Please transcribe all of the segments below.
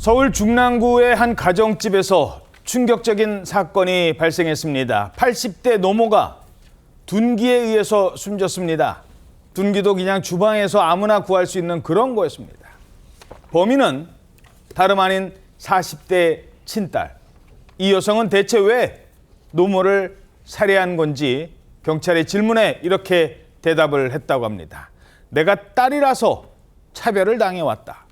서울 중랑구의 한 가정집에서 충격적인 사건이 발생했습니다. 80대 노모가 둔기에 의해서 숨졌습니다. 둔기도 그냥 주방에서 아무나 구할 수 있는 그런 거였습니다. 범인은 다름 아닌 40대 친딸. 이 여성은 대체 왜 노모를 살해한 건지 경찰의 질문에 이렇게 대답을 했다고 합니다. 내가 딸이라서 차별을 당해왔다.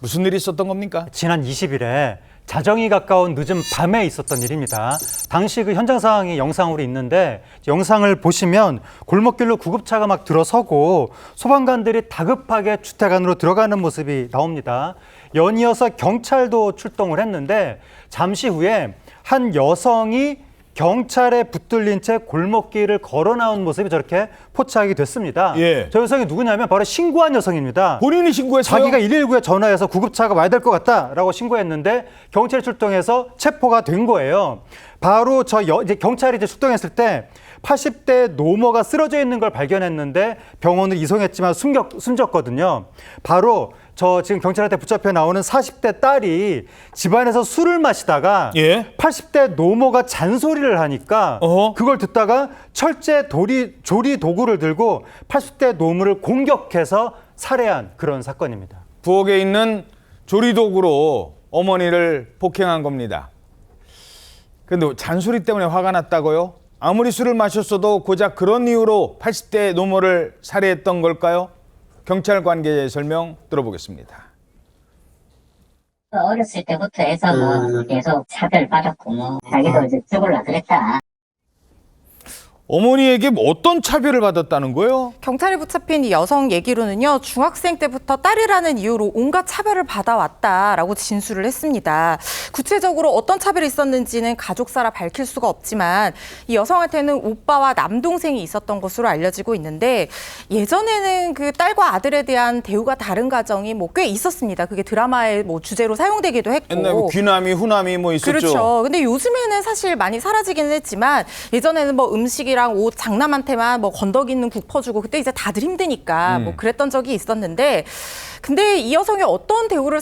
무슨 일이 있었던 겁니까? 지난 20일에 자정이 가까운 늦은 밤에 있었던 일입니다. 당시 그 현장 상황이 영상으로 있는데 영상을 보시면 골목길로 구급차가 막 들어서고 소방관들이 다급하게 주택 안으로 들어가는 모습이 나옵니다. 연이어서 경찰도 출동을 했는데 잠시 후에 한 여성이 경찰에 붙들린 채 골목길을 걸어 나온 모습이 저렇게 포착이 됐습니다. 예. 저 여성이 누구냐면 바로 신고한 여성입니다. 본인이 신고했어요? 자기가 119에 전화해서 구급차가 와야 될 것 같다라고 신고했는데 경찰이 출동해서 체포가 된 거예요. 바로 이제 경찰이 출동했을 때 80대 노모가 쓰러져 있는 걸 발견했는데 병원을 이송했지만 숨졌거든요. 바로 지금 경찰한테 붙잡혀 나오는 40대 딸이 집안에서 술을 마시다가 80대 노모가 잔소리를 하니까 그걸 듣다가 철제 조리 도구를 들고 80대 노모를 공격해서 살해한 그런 사건입니다. 부엌에 있는 조리도구로 어머니를 폭행한 겁니다. 그런데 잔소리 때문에 화가 났다고요? 아무리 술을 마셨어도 고작 그런 이유로 80대 노모를 살해했던 걸까요? 경찰 관계자의 설명 들어보겠습니다. 어렸을 때부터 해서 계속 차별받았고 자기도 이제 죽을라 그랬다. 어머니에게 어떤 차별을 받았다는 거예요? 경찰에 붙잡힌 이 여성 얘기로는요, 중학생 때부터 딸이라는 이유로 온갖 차별을 받아왔다라고 진술을 했습니다. 구체적으로 어떤 차별이 있었는지는 가족사라 밝힐 수가 없지만 이 여성한테는 오빠와 남동생이 있었던 것으로 알려지고 있는데 예전에는 그 딸과 아들에 대한 대우가 다른 가정이 꽤 있었습니다. 그게 드라마의 주제로 사용되기도 했고. 옛날에 귀남이, 후남이 있었죠. 그렇죠. 근데 요즘에는 사실 많이 사라지기는 했지만 예전에는 음식이랑 옷 장남한테만 건더기 있는 국 퍼주고 그때 이제 다들 힘드니까 그랬던 적이 있었는데 근데 이 여성이 어떤 대우를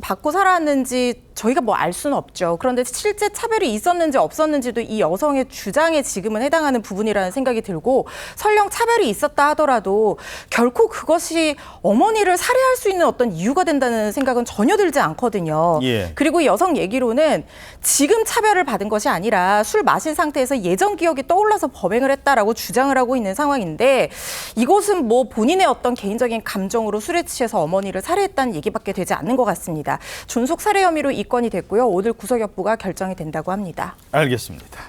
받고 살아왔는지 저희가 알 수는 없죠. 그런데 실제 차별이 있었는지 없었는지도 이 여성의 주장에 지금은 해당하는 부분이라는 생각이 들고 설령 차별이 있었다 하더라도 결코 그것이 어머니를 살해할 수 있는 어떤 이유가 된다는 생각은 전혀 들지 않거든요. 그리고 이 여성 얘기로는 지금 차별을 받은 것이 아니라 술 마신 상태에서 예전 기억이 떠올라서 범행을 했다라고 주장을 하고 있는 상황인데 이것은 본인의 어떤 개인적인 감정으로 술에 취해서 어머니를 살해했다는 얘기밖에 되지 않는 것 같습니다. 존속 살해 혐의로 입건이 됐고요. 오늘 구속 여부가 결정이 된다고 합니다. 알겠습니다.